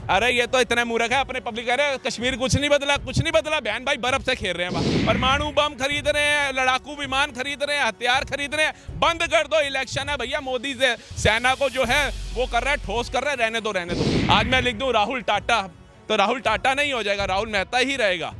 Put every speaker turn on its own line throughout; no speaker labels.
अरे ये तो इतने मूर्ख है, अपने पब्लिक कह रहे हैं कश्मीर कुछ नहीं बदला, कुछ नहीं बदला। बहन भाई बर्फ से खेल रहे हैं, परमाणु बम खरीद रहे हैं, लड़ाकू विमान खरीद रहे हैं, हथियार खरीद रहे हैं। बंद कर दो, इलेक्शन है भैया। मोदी से सेना को जो है वो कर रहा है, ठोस कर रहा है। रहने दो, रहने दो। आज मैं लिख दूं राहुल टाटा, तो राहुल टाटा नहीं हो जाएगा, राहुल मेहता ही रहेगा।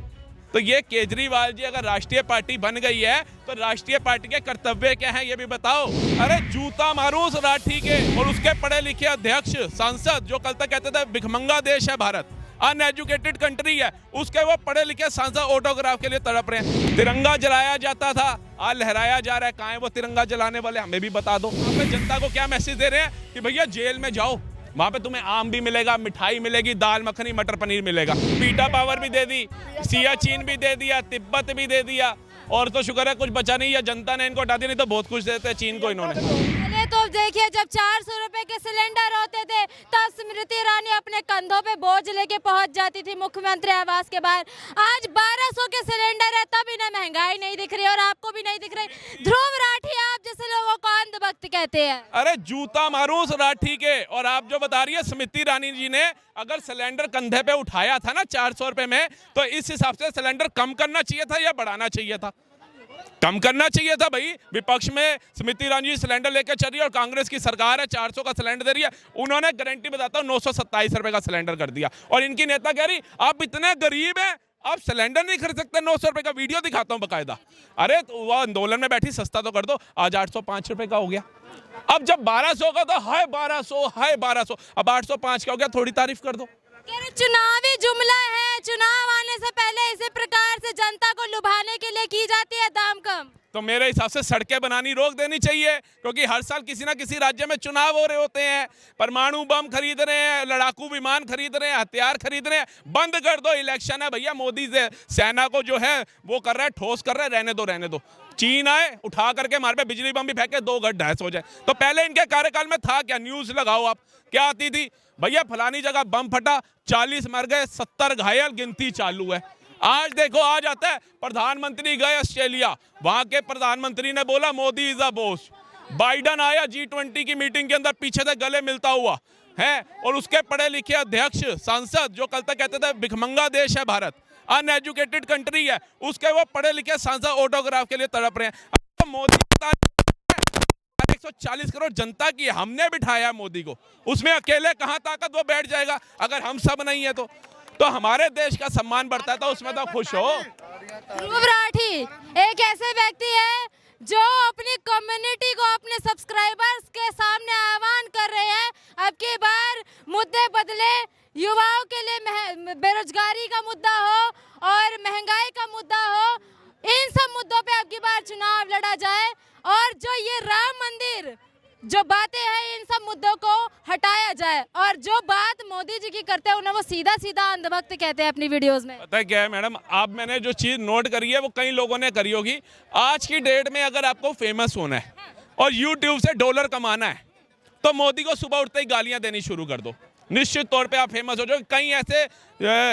तो ये केजरीवाल जी अगर राष्ट्रीय पार्टी बन गई है तो राष्ट्रीय पार्टी के कर्तव्य क्या हैं ये भी बताओ। अरे जूता मारो उस राठी के और उसके पढ़े लिखे अध्यक्ष सांसद जो कल तक कहते थे भिखमंगा देश है भारत, अनएजुकेटेड कंट्री है, उसके वो पढ़े लिखे सांसद ऑटोग्राफ के लिए तड़प रहे हैं। तिरंगा जलाया जाता था, आज लहराया जा रहा है। कहाँ है वो तिरंगा जलाने वाले, हमें भी बता दो। हमें जनता को क्या मैसेज दे रहे हैं कि भैया जेल में जाओ, वहाँ पे तुम्हें आम भी मिलेगा, मिठाई मिलेगी, दाल मखनी मटर पनीर मिलेगा। पीटा पावर भी दे दी, सियाचिन भी दे दिया, तिब्बत भी दे दिया, और तो शुक्र है कुछ बचा नहीं, या जनता ने इनको हटा दिया, नहीं तो बहुत कुछ देते चीन को इन्होंने।
तो देखिए जब 400 रुपए के सिलेंडर होते थे तब स्मृति ईरानी अपने कंधों पे बोझ लेके पहुंच जाती थी मुख्यमंत्री आवास के बाहर। आज 1200 के सिलेंडर है तब इन्हें महंगाई नहीं दिख रही और आपको भी नहीं दिख रही। ध्रुव राठी आप जैसे लोगों को अंधभक्त कहते हैं।
अरे जूता मारो उस राठी के। और आप जो बता रही है स्मृति ईरानी जी ने अगर सिलेंडर कंधे पे उठाया था ना 400 रुपए में, तो इस हिसाब से सिलेंडर कम करना चाहिए था या बढ़ाना चाहिए था? कम करना चाहिए था भाई। विपक्ष में स्मृति ईरानी जी सिलेंडर लेकर चल रही है और कांग्रेस की सरकार है 400 का सिलेंडर दे रही है। उन्होंने गारंटी बताता हूँ 927 रुपए का सिलेंडर कर दिया, और इनकी नेता कह रही आप इतने गरीब हैं आप सिलेंडर नहीं खरीद सकते। 900 रुपए का वीडियो दिखाता हूँ बकायदा। अरे तो वो आंदोलन में बैठी सस्ता तो कर दो, आज 805 रुपए का हो गया। अब जब 1200 का तो हाय 1200 हाय 1200, अब 805 का हो गया, थोड़ी तारीफ कर दो।
चुनावी जुमला है, चुनाव आने से पहले इसी प्रकार से जनता को लुभाने के लिए की जाती है दाम कम।
तो मेरे हिसाब से सड़कें बनानी रोक देनी चाहिए, क्योंकि हर साल किसी ना किसी राज्य में चुनाव हो रहे होते हैं। परमाणु बम खरीद रहे हैं, लड़ाकू विमान खरीद रहे हैं, हथियार खरीद रहे हैं। बंद कर दो, इलेक्शन है भैया। मोदी से सेना को जो है वो कर रहा है, ठोस कर रहा है। रहने दो, रहने दो। चीन आए उठा करके हमारे पे बिजली बम भी फेंके, 2 घर ढहस हो जाए। तो पहले इनके कार्यकाल में था क्या? न्यूज लगाओ आप, क्या आती थी भैया फलानी जगह बम फटा, 40 मर गए, 70 घायल, गिनती चालू है। आज देखो, आज आता है प्रधानमंत्री गए ऑस्ट्रेलिया, वहां के प्रधानमंत्री ने बोला Modi is a boss. Biden आया G20 की मीटिंग के अंदर पीछे से गले मिलता हुआ है, और उसके पढ़े लिखे अध्यक्ष सांसद जो कल तक कहते थे भिखमंगा देश है भारत, अनएजुकेटेड कंट्री है, उसके वो पढ़े लिखे सांसद ऑटोग्राफ के लिए तड़प रहे हैं। तो मोदी 140 करोड़ जनता की, हमने बिठाया मोदी को, उसमें अकेले कहां ताकत वो बैठ जाएगा अगर हम सब नहीं है तो हमारे देश का सम्मान बढ़ता है, तो उसमें तो खुश हो।
ध्रुव राठी एक ऐसे व्यक्ति है जो अपनी कम्युनिटी को, अपने सब्सक्राइबर्स के सामने आह्वान कर रहे हैं अब की बार मुद्दे बदले, युवाओं के लिए बेरोजगारी का मुद्दा हो और महंगाई का मुद्दा हो, इन सब मुद्दों पे अब की बार चुनाव लड़ा जाए, और जो ये राम मंदिर जो बातें हैं इन सब मुद्दों को हटाया जाए, और जो बात मोदी जी की करते हैं उन्हें वो सीधा सीधा अंधभक्त कहते हैं अपनी वीडियोस में।
पता है क्या है मैडम, आप मैंने जो चीज़ नोट करी है वो कई लोगों ने करी होगी। आज की डेट में अगर आपको फेमस होना है और यूट्यूब से डॉलर कमाना है तो मोदी को सुबह उठते ही गालियां देनी शुरू कर दो, निश्चित तौर पे आप फेमस हो जाओगे। कई ऐसे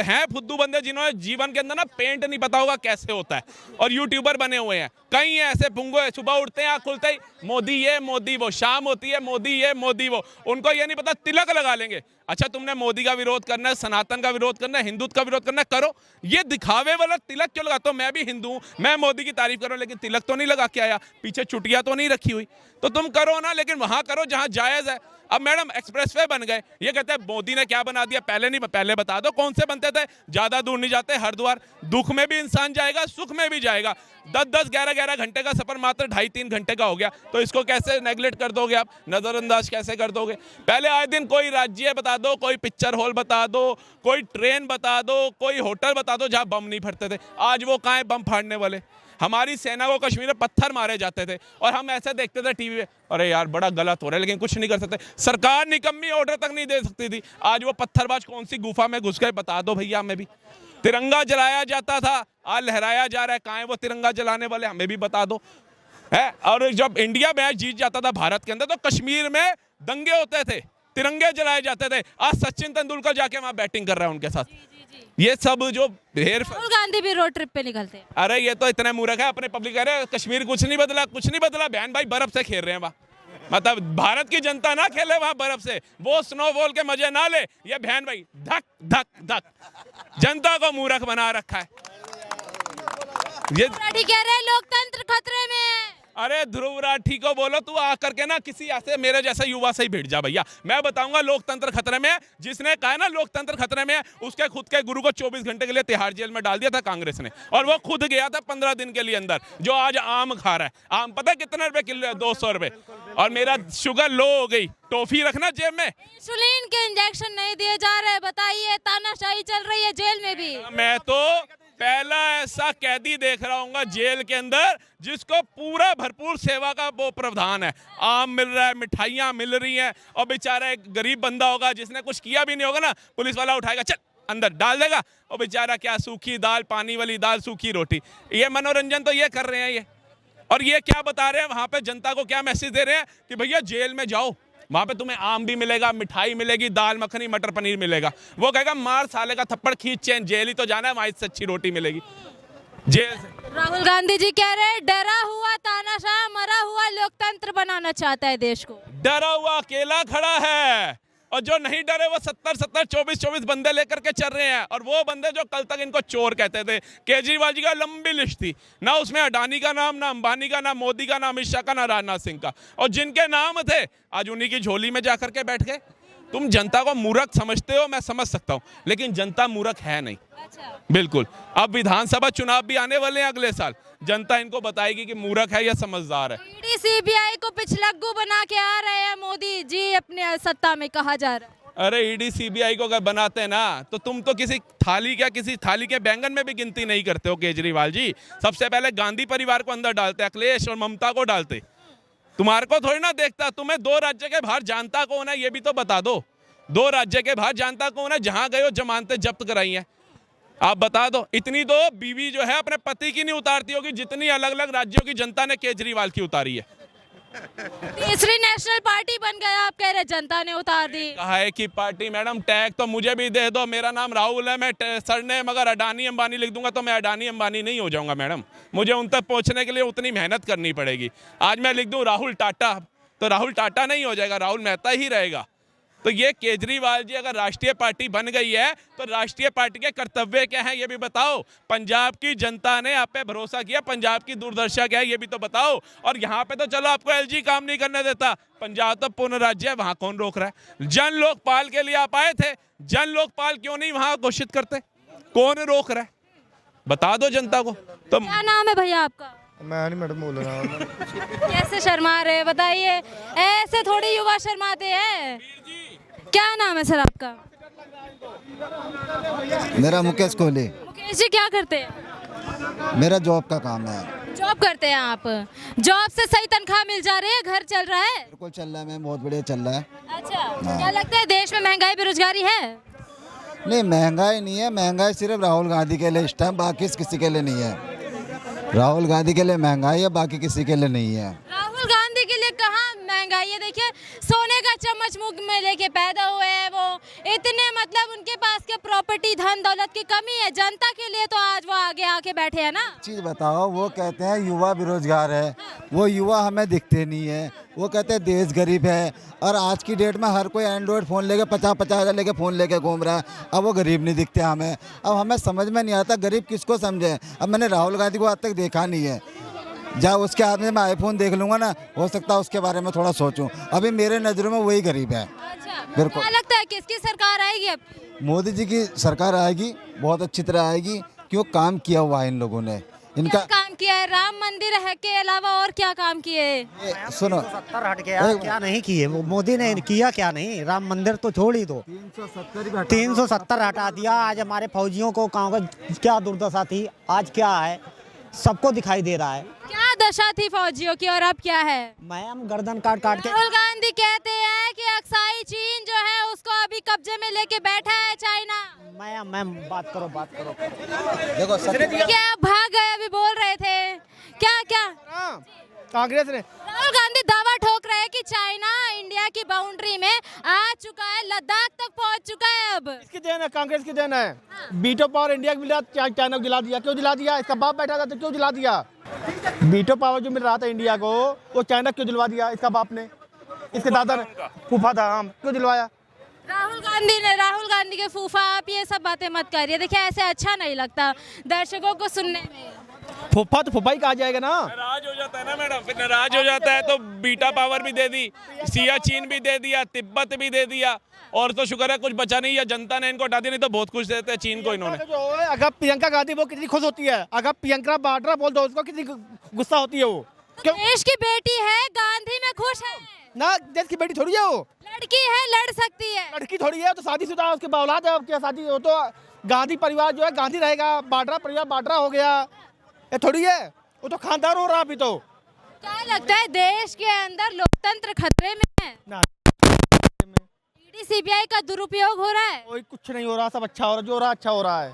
हैं फुद्दू बंदे जिन्होंने जीवन के अंदर ना पेंट नहीं पता होगा कैसे होता है और यूट्यूबर बने हुए हैं। कई ऐसे पुंगो सुबह उठते हैं आँख खुलते ही मोदी ये मोदी वो, शाम होती है मोदी ये मोदी वो, उनको ये नहीं पता तिलक लगा लेंगे। अच्छा तुमने मोदी का विरोध करना है, सनातन का विरोध करना है, हिंदुत्व का विरोध करना है, करो। ये दिखावे वाला तिलक क्यों लगाते हो? मैं भी हिंदू हूँ, मैं मोदी की तारीफ करूँ, लेकिन तिलक तो नहीं लगा के आया, पीछे चुटिया तो नहीं रखी हुई। तो तुम करो ना, लेकिन वहाँ करो जहाँ जायज़ है। अब मैडम एक्सप्रेसवे बन गए, ये कहते हैं मोदी ने क्या बना दिया, पहले बता दो कौन से बनते थे। ज़्यादा दूर नहीं जाते, हरिद्वार। दुख में भी इंसान जाएगा, सुख में भी जाएगा। 10-10, 11-11 घंटे का सफर मात्र 2.5-3 घंटे का हो गया, तो इसको कैसे नेगलेक्ट कर दोगे आप, नज़रअंदाज कैसे कर दोगे? पहले आए दिन कोई राज्य बता दो, कोई पिक्चर हॉल बता दो, कोई ट्रेन बता दो, कोई होटल बता दो जहाँ बम नहीं फटते थे। आज वो कहाँ है बम फाड़ने वाले? हमारी सेना को कश्मीर में पत्थर मारे जाते थे और हम ऐसे देखते थे टीवी पे, अरे यार बड़ा गलत हो रहा है, लेकिन कुछ नहीं कर सकते। सरकार निकम्मी ऑर्डर तक नहीं दे सकती थी। आज वो पत्थरबाज कौन सी गुफा में घुस गए, बता दो भैया हमें भी। तिरंगा जलाया जाता था, आज लहराया जा रहा है, कहाँ है वो तिरंगा जलाने वाले, हमें भी बता दो है। और जब इंडिया मैच जीत जाता था भारत के अंदर, तो कश्मीर में दंगे होते थे, तिरंगे जलाए जाते थे। आज सचिन तेंदुलकर जाके वहाँ बैटिंग कर रहा है उनके साथ। ये सब जो
राहुल गांधी भी रोड ट्रिप पे निकलते हैं।
अरे ये तो इतने मूर्ख है, अपने पब्लिक कह रहे हैं कश्मीर कुछ नहीं बदला, कुछ नहीं बदला। बहन भाई बर्फ से खेल रहे हैं वहाँ, मतलब भारत की जनता ना खेले वहां बर्फ से, वो स्नोफॉल के मजे ना ले। ये बहन भाई धक धक धक जनता को मूर्ख बना रखा है। ये
कह रहे हैं लोकतंत्र खतरे में है।
अरे ध्रुव राठी को बोलो तू आकर के ना किसी ऐसे मेरे जैसा युवा से ही भिड़ जा भैया, मैं बताऊंगा लोकतंत्र खतरे में है। जिसने कहा ना लोकतंत्र खतरे में है, उसके खुद के गुरु को 24 घंटे के लिए तिहाड़ जेल में डाल दिया था कांग्रेस ने, और वो खुद गया था 15 दिन के लिए अंदर। जो आज आम खा रहा है, आम पता है कितने रुपए किलो है? 200 रुपए। और मेरा शुगर लो हो गई, टॉफी रखना जेब में।
इंसुलिन के इंजेक्शन नहीं दिए जा रहे, बताइए, तानाशाही चल रही है जेल में भी।
मैं तो पहला ऐसा कैदी देख रहा हूँ जेल के अंदर जिसको पूरा भरपूर सेवा का वो प्रावधान है। आम मिल रहा है, मिठाइयाँ मिल रही हैं, और बेचारा एक गरीब बंदा होगा जिसने कुछ किया भी नहीं होगा ना, पुलिस वाला उठाएगा चल अंदर डाल देगा, और बेचारा क्या सूखी दाल, पानी वाली दाल, सूखी रोटी। ये मनोरंजन तो ये कर रहे हैं ये। और ये क्या बता रहे हैं वहाँ पे जनता को, क्या मैसेज दे रहे हैं कि भैया जेल में जाओ, वहां पे तुम्हें आम भी मिलेगा, मिठाई मिलेगी, दाल मखनी मटर पनीर मिलेगा। वो कहेगा मार साले का थप्पड़ खींच चैन, जेल ही तो जाना है, वहां से अच्छी रोटी मिलेगी जेल से।
राहुल गांधी जी कह रहे हैं डरा हुआ तानाशाह मरा हुआ लोकतंत्र बनाना चाहता है देश को।
डरा हुआ अकेला खड़ा है, और जो नहीं डरे वो 70-70 24-24 बंदे लेकर के चल रहे हैं। और वो बंदे जो कल तक इनको चोर कहते थे, केजरीवाल जी का लंबी लिस्ट थी ना, उसमें अडानी का नाम, ना अंबानी का, ना मोदी का, ना अमित शाह का, ना राजनाथ सिंह का, और जिनके नाम थे आज उन्हीं की झोली में जाकर के बैठ गए। तुम जनता को मूर्ख समझते हो, मैं समझ सकता हूं, लेकिन जनता मूर्ख है नहीं। बिल्कुल। अब विधानसभा चुनाव भी आने वाले हैं अगले साल, जनता इनको बताएगी कि मूर्ख है या समझदार है।
ईडी सीबीआई को पिछलग्गू बना के आ रहे हैं मोदी जी अपने सत्ता में, कहा जा रहा है।
अरे ईडी सीबीआई को अगर बनाते हैं ना, तो तुम तो किसी थाली के बैंगन में भी गिनती नहीं करते हो केजरीवाल जी। सबसे पहले गांधी परिवार को अंदर डालते, अखिलेश और ममता को डालते, तुम्हारे को थोड़ी ना देखता। तुम्हें 2 राज्य के बाहर जानता कौन है ये भी तो बता दो। 2 राज्य के बाहर जानता कौन है जहां गए हो जमानतें जब्त कराई हैं, आप बता दो। इतनी तो बीवी जो है अपने पति की नहीं उतारती होगी जितनी अलग अलग राज्यों की जनता ने केजरीवाल की उतारी है।
तीसरी नेशनल पार्टी बन गया, आप कह रहे जनता ने उतार दी।
कहा है कि पार्टी मैडम, टैग तो मुझे भी दे दो, मेरा नाम राहुल है, मैं सरनेम अगर अडानी अंबानी लिख दूंगा तो मैं अडानी अंबानी नहीं हो जाऊंगा मैडम। मुझे उन तक पहुंचने के लिए उतनी मेहनत करनी पड़ेगी। आज मैं लिख दूं राहुल टाटा, तो राहुल टाटा नहीं हो जाएगा, राहुल मेहता ही रहेगा। तो ये केजरीवाल जी अगर राष्ट्रीय पार्टी बन गई है तो राष्ट्रीय पार्टी के कर्तव्य क्या है ये भी बताओ। पंजाब की जनता ने आप पे भरोसा किया, पंजाब की दुर्दशा क्या है ये भी तो बताओ। और यहाँ पे तो चलो आपको एलजी काम नहीं करने देता, पंजाब तो पूर्ण राज्य है, वहां कौन रोक रहा है? जन लोकपाल के लिए आप आए थे, जन लोकपाल क्यों नहीं वहां घोषित करते? कौन रोक रहा है बता दो जनता को। तो
क्या नाम है भैया आपका?
मैं नहीं मैडम बोल रहा हूँ।
कैसे शर्मा रहे बताइए, ऐसे थोड़ी युवा शर्माते हैं। क्या नाम है सर आपका?
मेरा मुकेश कोहली।
मुकेश जी क्या करते हैं?
मेरा जॉब का काम है।
जॉब करते हैं आप? जॉब से सही तनख्वाह मिल जा रही है, घर चल रहा है?
बिल्कुल चल रहा है मैम, बहुत बढ़िया चल रहा है।
अच्छा, क्या लगता है देश में महंगाई बेरोजगारी है?
नहीं महंगाई नहीं है, महंगाई सिर्फ राहुल गांधी के लिए इस टाइम, बाकी किसी के लिए नहीं है। राहुल गांधी के लिए महंगाई है, बाकी किसी के लिए नहीं है।
राहुल गांधी के लिए कहाँ महंगाई है? देखिए सोने का चम्मच मुंह में लेके पैदा हुए हैं वो, इतने मतलब उनके पास के प्रॉपर्टी धन दौलत की कमी है, जनता के लिए तो आज वो आगे आके बैठे हैं ना।
चीज़ बताओ, वो कहते हैं युवा बेरोजगार है, वो युवा हमें दिखते नहीं है। वो कहते हैं देश गरीब है, और आज की डेट में हर कोई एंड्रॉयड फ़ोन लेके 50-50 हज़ार लेके फ़ोन लेके घूम रहा है। अब वो गरीब नहीं दिखते हमें। अब हमें समझ में नहीं आता गरीब किसको समझे। अब मैंने राहुल गांधी को आज तक देखा नहीं है, जब उसके हाथ में मैं आईफोन देख लूंगा ना, हो सकता है उसके बारे में थोड़ा सोचूं। अभी मेरे नज़रों में वही गरीब है।
अच्छा,
बिल्कुल।
क्या लगता है किसकी सरकार आएगी अब?
मोदी जी की सरकार आएगी, बहुत अच्छी तरह आएगी, क्यों काम किया हुआ है इन लोगों ने। इनका
क्या काम किया है? राम मंदिर है के अलावा और क्या काम किए?
सुनो,
370 हट गया, क्या नहीं किए मोदी ने, किया क्या नहीं? राम मंदिर तो छोड़ ही दो, 370 हटा दिया। आज हमारे फौजियों को गाँव का क्या दुर्दशा थी, आज क्या है सबको दिखाई दे रहा है।
क्या दशा थी फौजियों की और अब क्या है?
मैम गर्दन काट काट के।
राहुल गांधी कहते हैं कि अक्साई चीन जो है उसको अभी कब्जे में लेके बैठा है चाइना।
मैम बात करो।
देखो
क्या भाग गए, अभी बोल रहे थे क्या
कांग्रेस ने।
राहुल गांधी दावा ठोक रहे हैं कि चाइना इंडिया की बाउंड्री में आ चुका है, लद्दाख तक पहुंच चुका है। अब
इसकी देन है, कांग्रेस की देन है। वीटो पावर इंडिया को मिला, चाइना को दिला दिया। क्यों दिला दिया? इसका बाप बैठा था तो क्यों दिला दिया? वीटो पावर जो मिल रहा था इंडिया को, वो चाइना क्यों दिलवा दिया इसका बाप ने? इसके दादा ने फूफा था, हाँ, क्यों दिलवाया?
राहुल गांधी के फूफा, आप ये सब बातें मत करिए। देखिए ऐसे अच्छा नहीं लगता दर्शकों को सुनने में।
फूफा तो फूफा ही कहा जाएगा ना।
नाराज हो जाता है ना मैडम, फिर नाराज हो जाता है तो बीटा पावर भी दे दी, सियाचिन भी दे दिया, तिब्बत भी दे दिया, और तो शुक्र है कुछ बचा नहीं, या जनता ने इनको हटा दिया, नहीं तो बहुत खुश रहते हैं चीन को इन्होंने।
जो है, अगर प्रियंका गांधी वो कितनी खुश होती है, अगर प्रियंका वाड्रा बोल दो उसको कितनी गुस्सा होती है वो। क्यों?
देश की बेटी है, गांधी में खुश है
ना, देश की बेटी थोड़ी है वो,
लड़की है, लड़ सकती है।
लड़की थोड़ी है, तो शादीशुदा है, उसकी औलाद है, क्या शादी हो तो गांधी परिवार जो है गांधी रहेगा, वाड्रा परिवार वाड्रा हो गया, ये थोड़ी है, वो तो खानदान हो रहा अभी तो।
क्या लगता है देश के अंदर लोकतंत्र खतरे में है?
ना
ईडी सीबीआई का दुरुपयोग हो रहा है?
कोई कुछ नहीं हो रहा, सब अच्छा हो रहा, जो हो रहा अच्छा हो रहा है।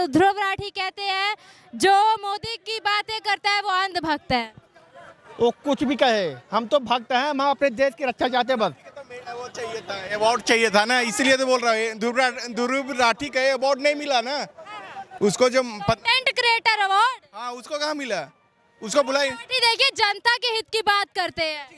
ध्रुव राठी कहते हैं जो मोदी की बातें करता है वो अंधभक्त है।
वो कुछ भी कहे, हम तो भक्त हैं, हम अपने देश की रक्षा चाहते हैं बस।
वो चाहिए था, अवार्ड चाहिए था ना, इसलिए तो बोल रहा है। ध्रुव राठी का अवार्ड नहीं मिला ना उसको, जो
कंटेंट क्रिएटर अवार्ड।
हाँ उसको कहाँ मिला, उसको बुलाई।
देखिए जनता के हित की बात करते हैं।